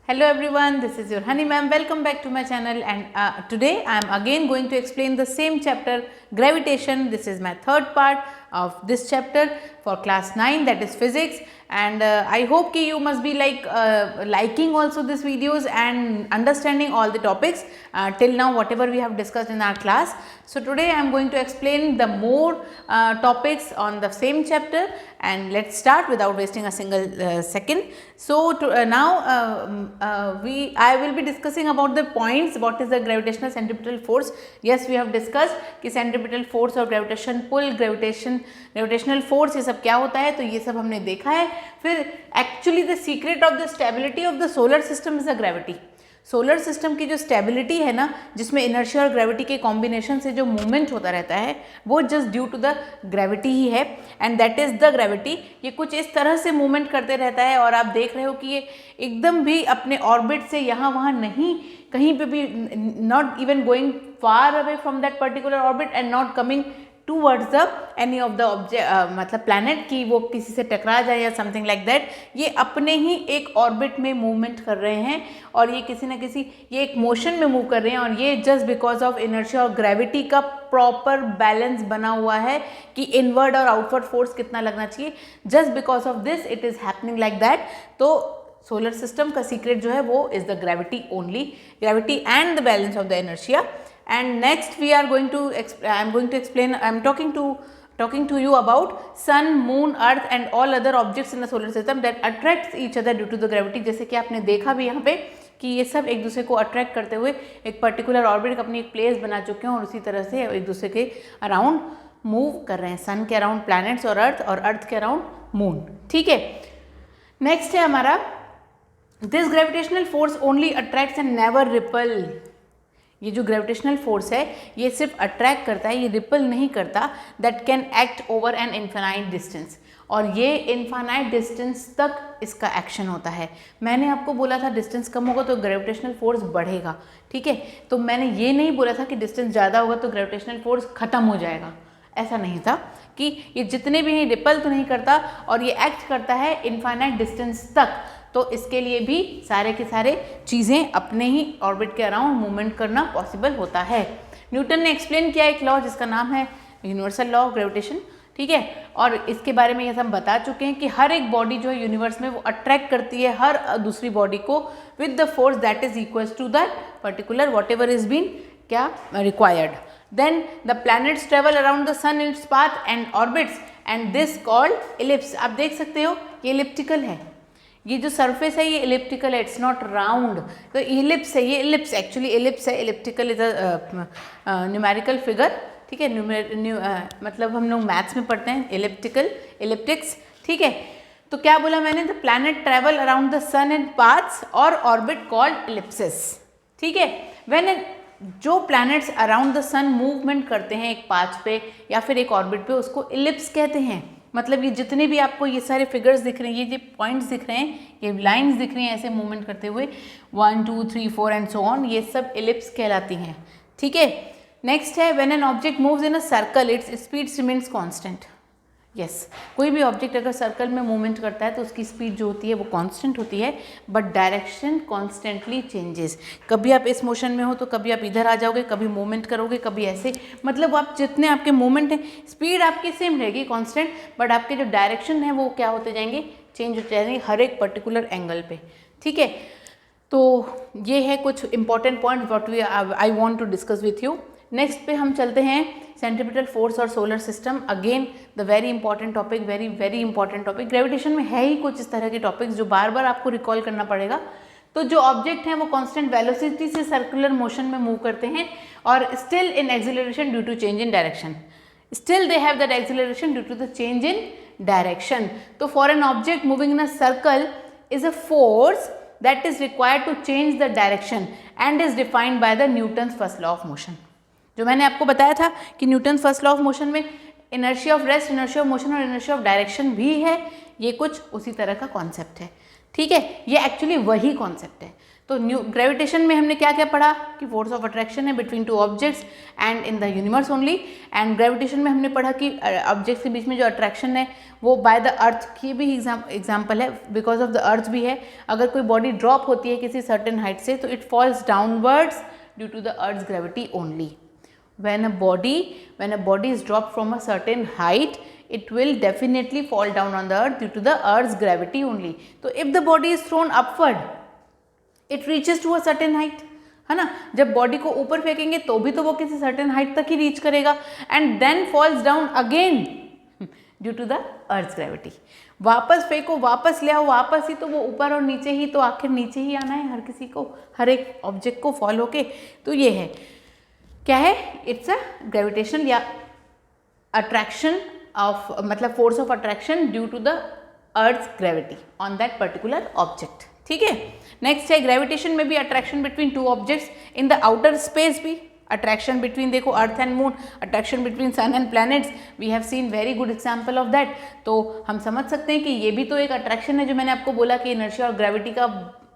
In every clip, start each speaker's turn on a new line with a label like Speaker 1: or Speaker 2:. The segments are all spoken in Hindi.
Speaker 1: Hello everyone, this is your Honey ma'am. Welcome back to my channel, and today I am again going to explain the same chapter, gravitation. This is my third part of this chapter for class 9, that is physics, and I hope ki you must be liking also these videos and understanding all the topics till now whatever we have discussed in our class. So today I am going to explain the more topics on the same chapter, and let's start without wasting a single second. So now I will be discussing about the points. What is the gravitational centripetal force? Yes, we have discussed कि centripetal force और gravitation pull, gravitational force ये सब क्या होता है, तो ये सब हमने देखा है. फिर actually the secret of the stability of the solar system is the gravity. Solar system की जो स्टेबिलिटी है ना, जिसमें इनर्शिया और ग्रेविटी के कॉम्बिनेशन से जो मूवमेंट होता रहता है, वो just due to the gravity ही है, and that is the gravity. ये कुछ इस तरह से मूवमेंट करते रहता है और आप देख रहे हो कि ये एकदम भी अपने ऑर्बिट से यहाँ वहाँ नहीं, कहीं पे भी not even going far away from that particular orbit and not coming towards the any of the object, मतलब प्लैनेट की वो किसी से टकरा जाए या समथिंग लाइक दैट. ये अपने ही एक ऑर्बिट में मूवमेंट कर रहे हैं और ये किसी न किसी ये एक मोशन में मूव कर रहे हैं, और ये जस्ट बिकॉज ऑफ इनर्शिया और ग्रेविटी का प्रॉपर बैलेंस बना हुआ है कि इनवर्ड और आउटवर्ड फोर्स कितना लगना चाहिए. Just because of this it is happening like that. तो सोलर सिस्टम का सीक्रेट जो है वो is the gravity only, gravity and the balance of the inertia. And next we are going to I am talking to you about sun, moon, earth and all other objects in the solar system that attracts each other due to the gravity. जैसे कि आपने देखा भी यहाँ पे कि ये सब एक दूसरे को अट्रैक्ट करते हुए एक पर्टिकुलर ऑर्बिट अपनी एक प्लेस बना चुके हैं और उसी तरह से एक दूसरे के अराउंड मूव कर रहे हैं. सन के अराउंड प्लैनेट्स और अर्थ के अराउंड मून. ठीक है, नेक्स्ट है हमारा this gravitational force only attracts and never ripple. ये जो ग्रेविटेशनल फोर्स है ये सिर्फ अट्रैक्ट करता है, ये रिपल नहीं करता. That can act over an infinite distance, और ये इन्फिनाइट डिस्टेंस तक इसका एक्शन होता है. मैंने आपको बोला था डिस्टेंस कम होगा तो ग्रेविटेशनल फोर्स बढ़ेगा. ठीक है, तो मैंने ये नहीं बोला था कि डिस्टेंस ज़्यादा होगा तो ग्रेविटेशनल फोर्स ख़त्म हो जाएगा. ऐसा नहीं था कि ये जितने भी हैं रिपल तो नहीं करता और ये एक्ट करता है इन्फिनाइट डिस्टेंस तक. तो इसके लिए भी सारे के सारे चीज़ें अपने ही ऑर्बिट के अराउंड मूवमेंट करना पॉसिबल होता है. न्यूटन ने एक्सप्लेन किया एक लॉ जिसका नाम है यूनिवर्सल लॉ ऑफ ग्रेविटेशन. ठीक है, और इसके बारे में ये हम बता चुके हैं कि हर एक बॉडी जो है यूनिवर्स में वो अट्रैक्ट करती है हर दूसरी बॉडी को with the force that is equals to that particular what is been क्या required. Then the planets travel around the sun in its path and orbits and this called ellipse. आप देख सकते हो ये इलिप्टिकल है, ये जो सरफेस है ये इलिप्टिकल है, इट्स नॉट राउंड. तो इलिप्स है, ये इलिप्स एक्चुअली इलिप्स है. Elliptical is a numerical figure. ठीक है, मतलब हम लोग मैथ्स में पढ़ते हैं इलिप्टिकल, इलिप्टिक्स. ठीक है, तो क्या बोला मैंने, the planet travel around the sun in paths और ऑर्बिट कॉल्ड इलिप्सिस. ठीक है, व्हेन जो planets around the sun movement करते हैं एक पाथ पे या फिर एक ऑर्बिट पे, उसको इलिप्स कहते हैं. मतलब ये जितने भी आपको ये सारे फिगर्स दिख रहे हैं, ये जो पॉइंट्स दिख रहे हैं, ये लाइंस दिख रही हैं ऐसे मूवमेंट करते हुए 1 2 3 4 एंड सो ऑन, ये सब इलिप्स कहलाती हैं. ठीक है, नेक्स्ट है when an object moves in a circle its speed remains constant. Yes, कोई भी ऑब्जेक्ट अगर सर्कल में मूवमेंट करता है तो उसकी स्पीड जो होती है वो कांस्टेंट होती है, बट डायरेक्शन कॉन्स्टेंटली चेंजेस. कभी आप इस मोशन में हो तो कभी आप इधर आ जाओगे, कभी मूवमेंट करोगे, कभी ऐसे. मतलब आप जितने आपके मूवमेंट हैं, स्पीड आपकी सेम रहेगी कांस्टेंट, बट आपके जो डायरेक्शन है वो क्या होते जाएंगे, चेंज होते जाएंगे हर एक पर्टिकुलर एंगल पे. ठीक है, तो ये है कुछ important point what I want to discuss with you. Next पे हम चलते हैं सेंट्रीपिटल फोर्स और solar system. Again the very important topic, very very important topic. Gravitation में है ही कुछ इस तरह के टॉपिक्स जो बार बार आपको रिकॉल करना पड़ेगा. तो जो ऑब्जेक्ट हैं वो कांस्टेंट वेलोसिटी से सर्कुलर मोशन में मूव करते हैं और still in acceleration due to change in direction. Still they have that acceleration due to the change in direction. तो for an object moving in a circle is a force that is required to change the direction and is defined by the Newton's first law of motion. जो मैंने आपको बताया था कि Newton first law of motion में inertia of rest, inertia of motion और इनर्शिया ऑफ डायरेक्शन भी है. ये कुछ उसी तरह का कॉन्सेप्ट है. ठीक है, ये एक्चुअली वही कॉन्सेप्ट है. तो न्यू ग्रेविटेशन में हमने क्या क्या पढ़ा कि फोर्स ऑफ अट्रैक्शन है between two objects and in the universe only. And gravitation में हमने पढ़ा कि ऑब्जेक्ट्स के बीच में जो अट्रैक्शन है वो बाय द अर्थ की भी एग्जाम्पल है, बिकॉज ऑफ द अर्थ भी है। अगर कोई बॉडी ड्रॉप होती है किसी सर्टेन हाइट से तो it falls downwards due to the earth's gravity only. When a body is dropped from a certain height, it will definitely fall down on the earth due to the earth's gravity only. So if the body is thrown upward, it reaches to a certain height, है ना। जब बॉडी को ऊपर फेंकेंगे तो भी तो वो किसी सर्टेन हाइट तक ही रीच करेगा and then falls down again due to the earth's gravity. वापस फेंको, वापस ले आओ, वापस ही तो वो ऊपर और नीचे ही, तो आखिर नीचे ही आना है हर किसी को, हर एक ऑब्जेक्ट को फॉलो के। तो ये है क्या है, इट्स अ ग्रेविटेशन या अट्रैक्शन ऑफ, मतलब force of attraction due to the earth's gravity on that particular object. ठीक है, नेक्स्ट है ग्रेविटेशन में भी attraction between two objects in the outer space भी अट्रैक्शन बिटवीन, देखो earth and moon, attraction between sun and planets, we have seen very good example of that. तो हम समझ सकते हैं कि ये भी तो एक अट्रैक्शन है, जो मैंने आपको बोला कि इनर्शिया और ग्रेविटी का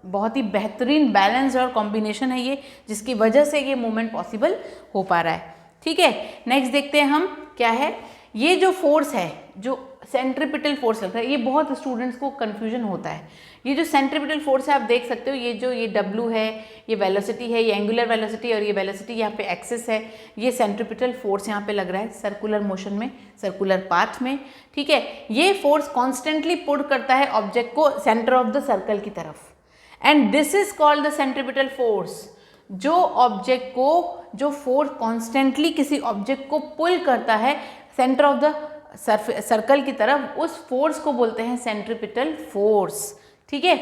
Speaker 1: बहुत ही बेहतरीन बैलेंस और कॉम्बिनेशन है ये, जिसकी वजह से ये मूवमेंट पॉसिबल हो पा रहा है। ठीक है, नेक्स्ट देखते हैं हम क्या है। ये जो फोर्स है, जो सेंट्रीपिटल फोर्स लगता है, ये बहुत स्टूडेंट्स को कन्फ्यूजन होता है। ये जो सेंट्रीपिटल फोर्स है आप देख सकते हो, ये W है, ये वेलोसिटी है, ये एंगुलर वेलोसिटी, और ये वेलोसिटी यहाँ पे एक्सिस है। ये सेंट्रीपिटल फोर्स यहाँ पे लग रहा है सर्कुलर मोशन में, सर्कुलर पाथ में। ठीक है, ये फोर्स कॉन्स्टेंटली पुट करता है ऑब्जेक्ट को सेंटर ऑफ द सर्कल की तरफ, and this is called the centripetal force. जो ऑब्जेक्ट को, जो फोर्स कॉन्स्टेंटली किसी ऑब्जेक्ट को पुल करता है सेंटर ऑफ द सर्कल की तरफ, उस फोर्स को बोलते हैं सेंट्रीपिटल फोर्स। ठीक है,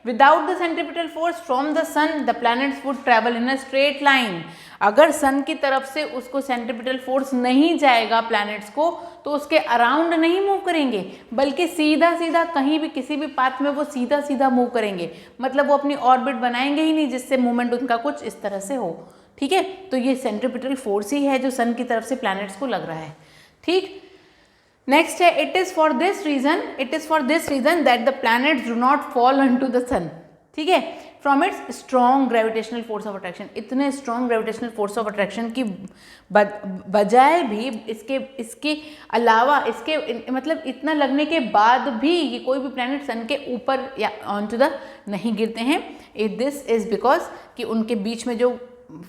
Speaker 1: without the centripetal force from the sun the planets would travel in a straight line. अगर सन की तरफ से उसको सेंट्रीपिटल फोर्स नहीं जाएगा प्लैनेट्स को, तो उसके अराउंड नहीं मूव करेंगे, बल्कि सीधा सीधा कहीं भी किसी भी पाथ में वो सीधा सीधा मूव करेंगे। मतलब वो अपनी ऑर्बिट बनाएंगे ही नहीं जिससे मूवमेंट उनका कुछ इस तरह से हो। ठीक है, तो ये सेंट्रीपिटल फोर्स ही है जो सन की तरफ से प्लैनेट्स को लग रहा है। ठीक, नेक्स्ट है, it is for this reason that the planets do not fall into the sun. ठीक है, from its strong gravitational force of attraction. इतने strong gravitational force of attraction की बजाय भी, इसके अलावा, इसके मतलब इतना लगने के बाद भी ये कोई भी प्लैनेट सन के ऊपर या ऑन टू द नहीं गिरते हैं। दिस इज बिकॉज कि उनके बीच में जो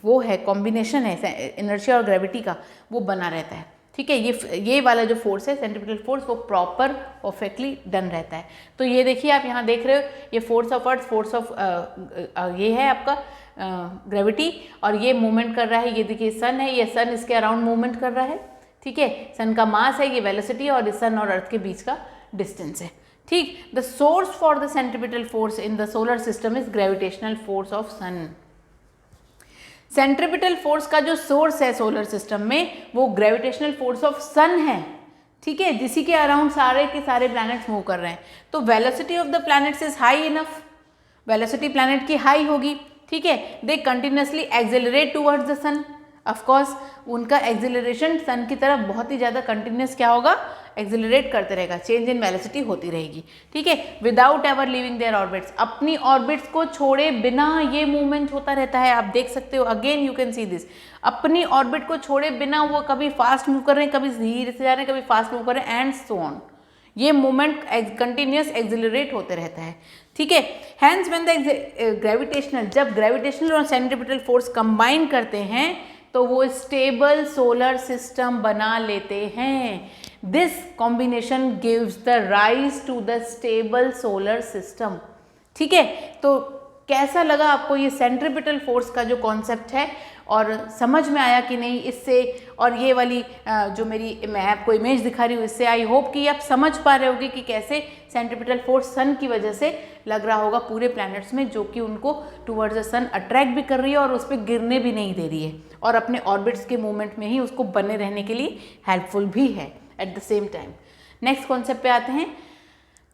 Speaker 1: वो है कॉम्बिनेशन है इनर्शिया और ग्रेविटी का, वो बना रहता है। ठीक है, ये वाला जो फोर्स है सेंट्रीपिटल फोर्स, वो प्रॉपर परफेक्टली डन रहता है। तो ये देखिए, आप यहाँ देख रहे हो, ये force of earth, force of ये है आपका ग्रेविटी, और ये मूवमेंट कर रहा है। ये देखिए सन है, ये सन इसके अराउंड मूवमेंट कर रहा है। ठीक है, सन का मास है, ये वेलोसिटी, और इस सन और अर्थ के बीच का डिस्टेंस है। ठीक, the source for the centripetal force in the solar system is gravitational force of sun. Centripetal force का जो सोर्स है सोलर सिस्टम में, वो ग्रेविटेशनल फोर्स ऑफ सन है। ठीक है, जिसी के अराउंड सारे के सारे प्लैनेट्स मूव कर रहे हैं। तो velocity of the planets is high enough, velocity planet की हाई होगी। ठीक है, they continuously accelerate towards the sun. Of course उनका एक्सेलरेशन सन की तरफ बहुत ही ज़्यादा कंटिन्यूस क्या होगा, एक्सेलरेट करते रहेगा, चेंज इन वेलोसिटी होती रहेगी। ठीक है, without ever living there orbits, अपनी ऑर्बिट्स को छोड़े बिना ये मूवमेंट होता रहता है। आप देख सकते हो, again you can see this, अपनी ऑर्बिट को छोड़े बिना वो कभी फास्ट मूव कर रहे हैं, कभी धीरे से जा रहे हैं, कभी फास्ट मूव कर रहे हैं, एंड सो ऑन। ये मूवमेंट कंटिन्यूस एक्सेलरेट होते रहता है। ठीक है, हैंस व्हेन द ग्रेविटेशनल, जब ग्रेविटेशनल और सेंट्रीपिटल फोर्स कंबाइन करते हैं तो वो स्टेबल सोलर सिस्टम बना लेते हैं। This combination gives the rise to the stable solar system. ठीक है, तो कैसा लगा आपको ये सेंट्रीपिटल फोर्स का जो कॉन्सेप्ट है, और समझ में आया कि नहीं इससे? और ये वाली जो मैं आपको इमेज दिखा रही हूँ, इससे आई होप कि आप समझ पा रहे होगे कि कैसे सेंट्रीपिटल फोर्स सन की वजह से लग रहा होगा पूरे प्लैनेट्स में, जो कि उनको टुवर्ड्स द सन अट्रैक्ट भी कर रही है और उस पर गिरने भी नहीं दे रही है, और अपने ऑर्बिट्स के मूवमेंट में ही उसको बने रहने के लिए हेल्पफुल भी है at the same time. Next concept पे आते हैं।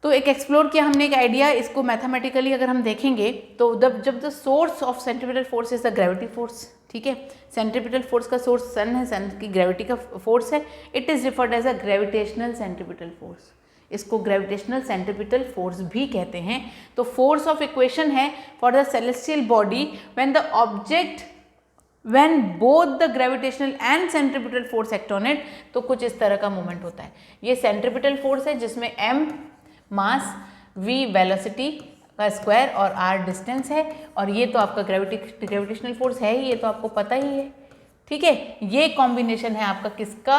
Speaker 1: तो एक एक्सप्लोर किया हमने एक आइडिया, इसको मैथमेटिकली अगर हम देखेंगे तो जब the source of centripetal force is the gravity force. ठीक है, सेंट्रीपिटल फोर्स का सोर्स सन है, सन की ग्रेविटी का फोर्स है, it is referred as a gravitational centripetal force. इसको ग्रेविटेशनल सेंट्रीपिटल फोर्स भी कहते हैं। तो फोर्स ऑफ इक्वेशन है for the celestial body when both the gravitational and centripetal force act on it, तो कुछ इस तरह का मूवमेंट होता है। ये सेंट्रीपिटल फोर्स है जिसमें m मास, v वेलोसिटी का स्क्वायर और r डिस्टेंस है, और ये तो आपका ग्रेविटेशनल फोर्स है ही, ये तो आपको पता ही है। ठीक है, ये कॉम्बिनेशन है आपका किसका,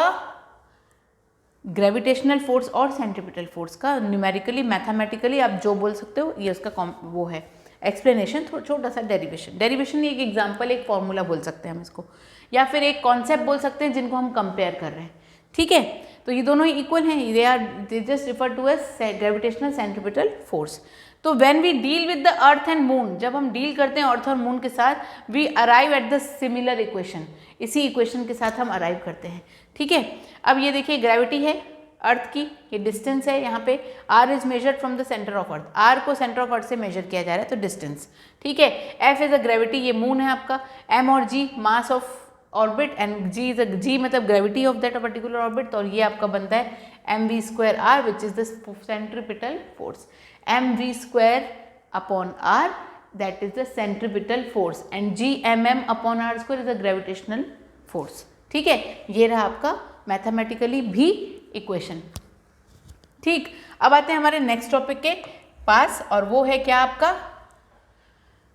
Speaker 1: ग्रेविटेशनल फोर्स और सेंट्रीपिटल फोर्स का। न्यूमेरिकली मैथमेटिकली आप जो बोल सकते हो, ये उसका वो है एक्सप्लेनेशन, छोटा सा डेरिवेशन एक एग्जांपल, एक फॉर्मूला बोल सकते हैं हम इसको, या फिर एक कॉन्सेप्ट बोल सकते हैं जिनको हम कंपेयर कर रहे हैं। ठीक है, तो ये दोनों ही इक्वल हैं, they just refer to as gravitational centripetal force. तो when we deal with the earth and moon, जब हम डील करते हैं अर्थ और मून के साथ, we arrive at the similar equation, इसी इक्वेशन के साथ हम अराइव करते हैं। ठीक है, अब ये देखिए ग्रेविटी है अर्थ की, ये डिस्टेंस है, यहाँ पे r is measured from the centre of earth, r को सेंटर ऑफ अर्थ से मेजर किया जा रहा है, तो डिस्टेंस। ठीक है, f इज अ ग्रेविटी, ये मून है आपका, m और g mass of orbit, and g मतलब gravity of that particular orbit, और ये आपका बनता है mv²r which is the centripetal force, mv² upon r that is the centripetal force, and gmm upon r² is the gravitational force. ठीक है, ये रहा आपका मैथमेटिकली भी इक्वेशन। ठीक, अब आते हैं हमारे नेक्स्ट टॉपिक के पास, और वो है क्या आपका,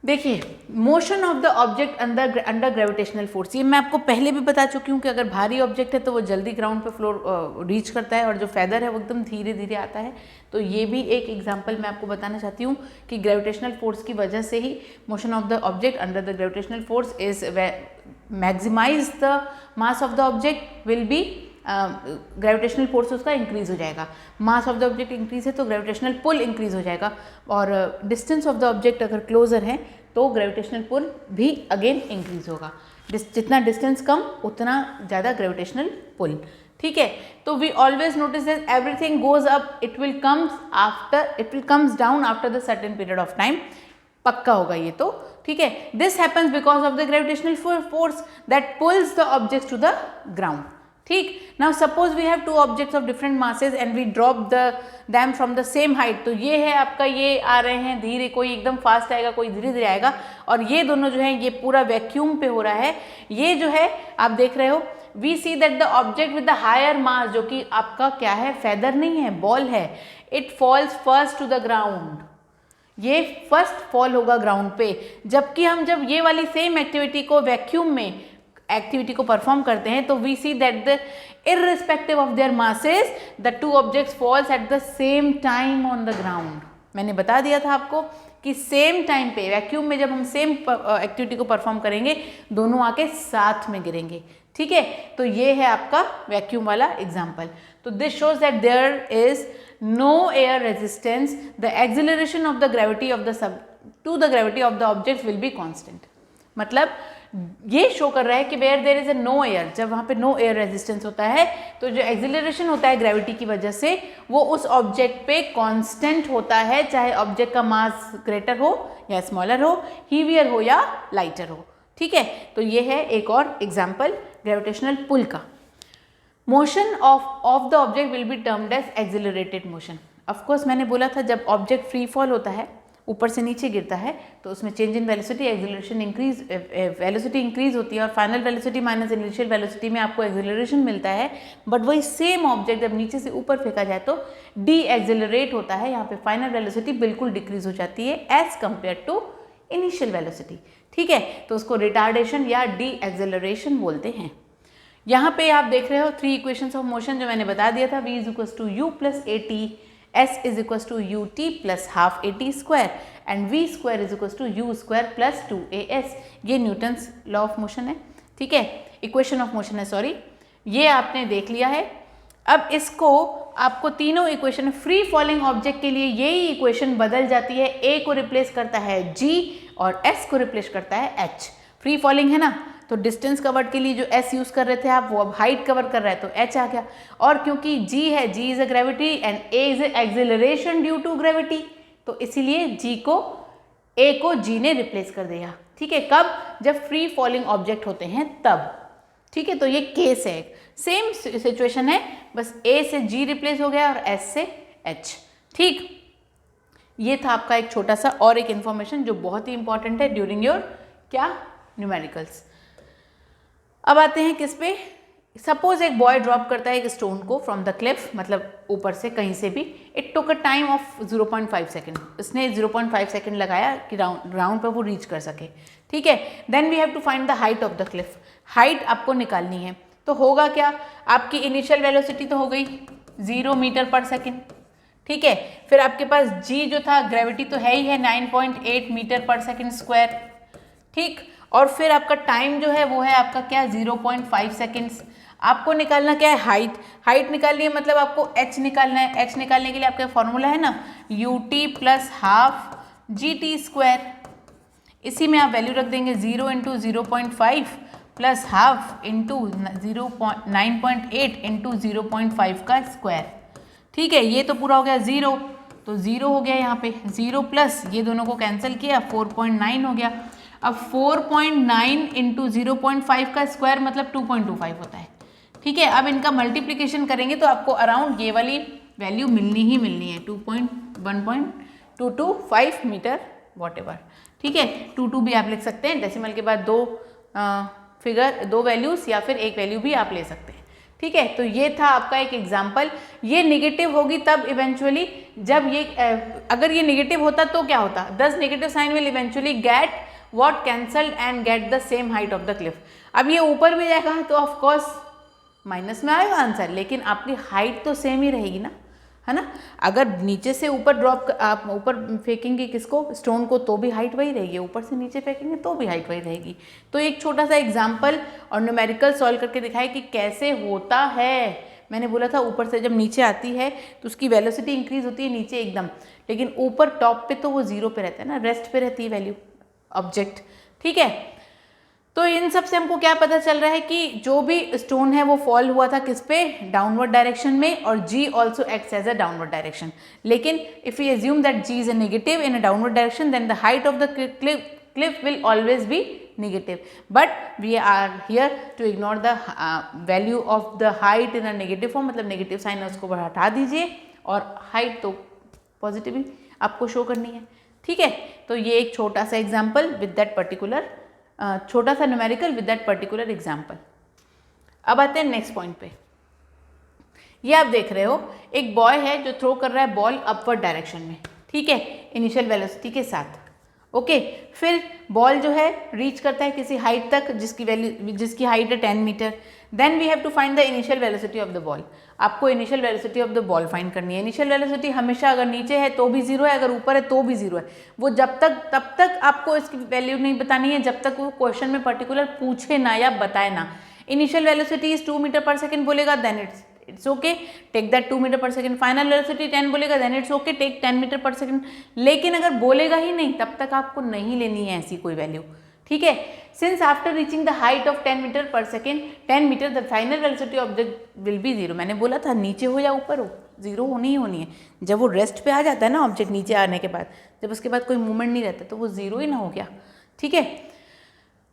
Speaker 1: देखिए motion of the object under gravitational force. ये मैं आपको पहले भी बता चुकी हूँ कि अगर भारी ऑब्जेक्ट है तो वो जल्दी ग्राउंड पे फ्लोर रीच करता है, और जो फेदर है वो एकदम धीरे धीरे आता है। तो ये भी एक एग्जांपल मैं आपको बताना चाहती हूँ कि ग्रेविटेशनल फोर्स की वजह से ही motion of the object under the gravitational force is maximize the mass of the object will be, gravitational force उसका इंक्रीज हो जाएगा, mass of the object increase है तो ग्रेविटेशनल पुल इंक्रीज हो जाएगा, और डिस्टेंस ऑफ द ऑब्जेक्ट अगर क्लोजर है तो ग्रेविटेशनल पुल भी अगेन इंक्रीज होगा। जितना डिस्टेंस कम उतना ज़्यादा ग्रेविटेशनल पुल। ठीक है, तो we always notice that everything goes up, it will comes down after the certain period of time, पक्का होगा ये तो। ठीक है, this happens because of the gravitational force that pulls the objects to the ground. ठीक, now suppose we have two objects of different masses and we drop them from the same height. तो ये है आपका, ये आ रहे हैं धीरे, कोई एकदम फास्ट आएगा, कोई धीरे धीरे आएगा, और ये दोनों जो है ये पूरा वैक्यूम पे हो रहा है। ये जो है आप देख रहे हो, we see that the object with the higher mass, जो कि आपका क्या है, फेदर नहीं है, बॉल है, it falls first to the ground, ये फर्स्ट फॉल होगा ग्राउंड पे। जबकि हम जब ये वाली सेम एक्टिविटी को वैक्यूम में एक्टिविटी को परफॉर्म करते हैं तो we see that the irrespective of their masses the two objects falls at the same time on the ground। मैंने बता दिया था आपको कि सेम टाइम पे वैक्यूम में जब हम सेम एक्टिविटी को परफॉर्म करेंगे दोनों आके साथ में गिरेंगे। ठीक है, तो ये है आपका वैक्यूम वाला एग्जाम्पल। तो this shows that there is no air resistance, the acceleration of the gravity of the to the gravity of the object will be constant. मतलब ये शो कर रहा है कि where there is a no air, जब वहाँ पे नो एयर रेजिस्टेंस होता है तो जो एक्सिलरेशन होता है ग्रेविटी की वजह से वो उस ऑब्जेक्ट पे कांस्टेंट होता है, चाहे ऑब्जेक्ट का मास ग्रेटर हो या स्मॉलर हो, हीवियर हो या लाइटर हो। ठीक है, तो ये है एक और एग्जाम्पल ग्रेविटेशनल पुल का। Motion of the object will be termed as accelerated motion. Of course मैंने बोला था जब ऑब्जेक्ट फ्री फॉल होता है, ऊपर से नीचे गिरता है, तो उसमें change in velocity, acceleration increase, velocity increase होती है और final velocity minus initial velocity में आपको एक्सिलरेशन मिलता है। बट वही सेम ऑब्जेक्ट जब नीचे से ऊपर फेंका जाए तो डी एक्सिलरेट होता है, यहाँ पे फाइनल वेलोसिटी बिल्कुल डिक्रीज हो जाती है as compare to initial velocity. ठीक है, तो उसको रिटार्डेशन या डी एक्सिलरेशन बोलते हैं। यहाँ पे आप देख रहे हो 3 इक्वेशंस ऑफ मोशन जो मैंने बता दिया था, v is equal to u plus a t, s is equals to ut plus half at square and v square is equals to u square plus 2as। ये न्यूटन्स लॉ ऑफ मोशन है। ठीक है, इक्वेशन ऑफ मोशन है, सॉरी, ये आपने देख लिया है। अब इसको आपको तीनों इक्वेशन, फ्री फॉलिंग ऑब्जेक्ट के लिए यही इक्वेशन बदल जाती है, a को रिप्लेस करता है g और s को रिप्लेस करता है h। फ्री फॉलिंग है ना, तो डिस्टेंस कवर्ड के लिए जो s यूज़ कर रहे थे आप, वो अब हाइट कवर कर रहा है तो h आ गया। और क्योंकि g है, g is a gravity and a is acceleration due to gravity, तो इसीलिए g को a को g ने रिप्लेस कर दिया। ठीक है, कब? जब फ्री फॉलिंग ऑब्जेक्ट होते हैं तब। ठीक है, तो ये केस है, सेम सिचुएशन है, बस a से g रिप्लेस हो गया और s से h। ठीक, ये था आपका एक छोटा सा और एक इन्फॉर्मेशन जो बहुत ही इंपॉर्टेंट है ड्यूरिंग योर क्या न्यूमेरिकल्स। अब आते हैं किस पे, सपोज एक बॉय ड्रॉप करता है एक स्टोन को फ्रॉम द क्लिफ, मतलब ऊपर से कहीं से भी। It took a time of 0.5 second, इसने 0.5 सेकेंड लगाया कि ग्राउंड पर वो रीच कर सके। ठीक है, then we have to find the height of the cliff, height आपको निकालनी है। तो होगा क्या, आपकी इनिशियल वेलोसिटी तो हो गई 0 मीटर पर सेकेंड। ठीक है, फिर आपके पास g जो था, ग्रेविटी तो है ही है 9.8 मीटर पर सेकेंड स्क्वायर। ठीक, और फिर आपका टाइम जो है वो है आपका क्या 0.5 सेकेंड्स। आपको निकालना क्या है, हाइट। हाइट निकालनी है मतलब आपको h निकालना है। h निकालने के लिए आपका फॉर्मूला है ना ut plus half gt square. इसी में आप वैल्यू रख देंगे 0 into 0.5 plus half into 9.8 into 0.5 का स्क्वायर। ठीक है, ये तो पूरा हो गया 0, तो 0 हो गया यहाँ पे, 0 प्लस ये दोनों को कैंसिल किया 4.9 हो गया। अब 4.9 इंटू 0.5 का स्क्वायर मतलब 2.25 होता है। ठीक है, अब इनका मल्टीप्लिकेशन करेंगे तो आपको अराउंड ये वाली वैल्यू मिलनी ही मिलनी है 1.225 मीटर वॉट एवर। ठीक है, 22 भी आप लिख सकते हैं, डेसिमल के बाद दो वैल्यूज या फिर एक वैल्यू भी आप ले सकते हैं। ठीक है, तो ये था आपका एक एग्जाम्पल। ये निगेटिव होगी तब इवेंचुअली जब ये अगर ये निगेटिव होता तो क्या होता, 10 negative sign will eventually get what cancelled and get the same height of the cliff. अब ये ऊपर भी जाएगा तो ऑफ कोर्स माइनस में आएगा आंसर, लेकिन आपकी हाइट तो सेम ही रहेगी ना, है ना। अगर नीचे से ऊपर आप ऊपर फेंकेंगे किसको, स्टोन को, तो भी हाइट वही रहेगी, ऊपर से नीचे फेंकेंगे तो भी हाइट वही रहेगी। तो एक छोटा सा एग्जाम्पल और न्यूमेरिकल सॉल्व करके दिखाए कि कैसे होता है। मैंने बोला था ऊपर से जब नीचे आती है तो उसकी वेलोसिटी इंक्रीज होती है नीचे एकदम, लेकिन ऊपर टॉप पे तो वो 0 पे रहता है ना, रेस्ट पे रहती है वैल्यू ऑब्जेक्ट। ठीक है, तो इन सब से हमको क्या पता चल रहा है कि जो भी स्टोन है वो फॉल हुआ था किस पे, डाउनवर्ड डायरेक्शन में, और g also acts as a downward direction. लेकिन if you assume that g is a negative in a downward direction then the height of the cliff will always be negative, but we are here to ignore the value of the height in a negative form, मतलब नेगेटिव साइन है उसको हटा दीजिए और हाइट तो पॉजिटिव ही आपको शो करनी है। ठीक है, तो ये एक छोटा सा एग्जाम्पल विद दैट पर्टिकुलर, छोटा सा numerical with that particular example. अब आते हैं नेक्स्ट पॉइंट पे। ये आप देख रहे हो एक बॉय है जो थ्रो कर रहा है बॉल अपवर्ड डायरेक्शन में। ठीक है, इनिशियल वेलोसिटी के साथ। ओके, फिर बॉल जो है रीच करता है किसी हाइट तक जिसकी हाइट है 10 meter. Then we have to find the initial velocity of the ball. आपको initial velocity of the ball find करनी है। इनिशियल वेलोसिटी हमेशा अगर नीचे है तो भी 0 है, अगर ऊपर है तो भी 0 है। वो तब तक आपको इसकी वैल्यू नहीं बतानी है जब तक वो क्वेश्चन में पर्टिकुलर पूछे ना या बताए ना। Initial velocity is 2 meter per second बोलेगा then it's okay, take that 2 meter per second. Final velocity 10 बोलेगा then it's okay, take 10 meter per second. लेकिन अगर बोलेगा ही नहीं तब तक आपको नहीं लेनी है ऐसी कोई वैल्यू। ठीक है, since after reaching the height of 10 meter per second 10 meter the final velocity object will be 0। मैंने बोला था नीचे हो या ऊपर हो 0 होनी ही होनी है। जब वो रेस्ट पे आ जाता है ना ऑब्जेक्ट नीचे आने के बाद, जब उसके बाद कोई मूवमेंट नहीं रहता तो वो 0 ही ना हो गया। ठीक है,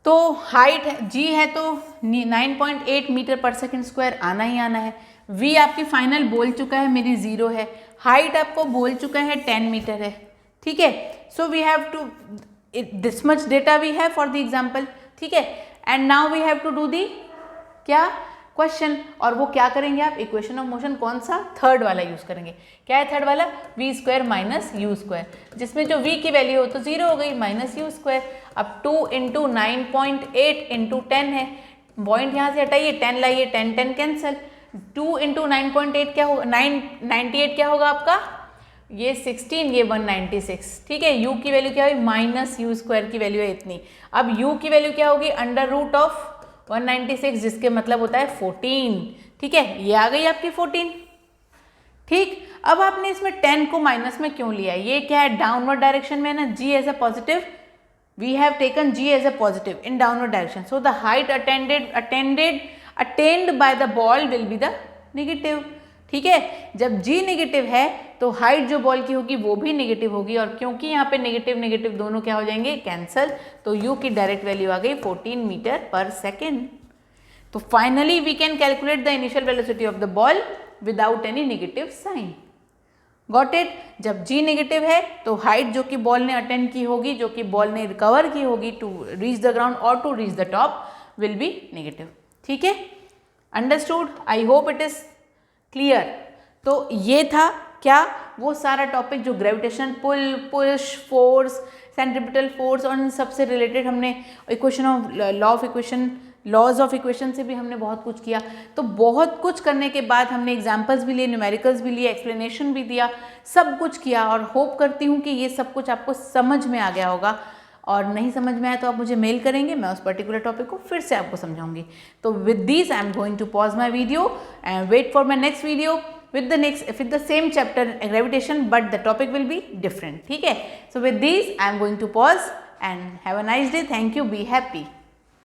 Speaker 1: तो हाइट g है तो 9.8 मीटर पर सेकेंड स्क्वायर आना ही आना है। v आपकी फाइनल बोल चुका है मेरी 0 है, हाइट आपको बोल चुका है 10 मीटर है। ठीक है, so we have to this much data we have for the example. ठीक है, and now we have to do the क्या क्वेश्चन, और वो क्या करेंगे आप, इक्वेशन ऑफ मोशन कौन सा, थर्ड वाला यूज करेंगे। क्या है थर्ड वाला, v square minus you square, जिसमें जो v की वैल्यू हो तो 0 हो गई माइनस यू स्क्वायर। अब 2 इंटू 9.8 इंटू 10 है, पॉइंट यहाँ से हटाइए 10 लाइए, 10 कैंसल। 2 इंटू 9.8 क्या होगा, 998 क्या होगा आपका, ये 16 ये 196। ठीक है, u की वैल्यू क्या हुई, माइनस यू स्क्वायर की वैल्यू है इतनी। अब u की वैल्यू क्या होगी, अंडर रूट ऑफ 196 जिसके मतलब होता है 14। ठीक है, ये आ गई आपकी 14। ठीक, अब आपने इसमें 10 को माइनस में क्यों लिया, ये क्या है डाउनवर्ड डायरेक्शन में है ना, g as a positive, we have taken g as a positive in downward direction, so the height attend by the ball will be the negative. ठीक है, जब g नेगेटिव है तो हाइट जो बॉल की होगी वो भी नेगेटिव होगी, और क्योंकि यहाँ पे नेगेटिव नेगेटिव दोनों क्या हो जाएंगे, कैंसल, तो u की डायरेक्ट वैल्यू आ गई 14 मीटर पर सेकेंड। तो finally we can calculate the initial velocity of the ball without any negative sign. Got it. जब g नेगेटिव है तो हाइट जो कि बॉल ने अटेंड की होगी, जो कि बॉल ने रिकवर की होगी टू रीच द ग्राउंड और to reach the top will be negative. ठीक है, understood? I hope it is clear. तो ये था क्या, वो सारा टॉपिक जो gravitation, pull, push, force, centripetal force और इन सबसे रिलेटेड हमने equation of laws of equation से भी हमने बहुत कुछ किया। तो बहुत कुछ करने के बाद हमने एग्जाम्पल्स भी लिए, न्यूमेरिकल्स भी लिए, एक्सप्लेनेशन भी दिया, सब कुछ किया और होप करती हूँ कि ये सब कुछ आपको समझ में आ गया होगा। और नहीं समझ में आया तो आप मुझे मेल करेंगे, मैं उस पर्टिकुलर टॉपिक को फिर से आपको समझाऊंगी। तो with this I am going to pause my video and wait for my next video with the same chapter gravitation, but the topic will be different. ठीक है, so with this I am going to pause and have a nice day. Thank you, be happy.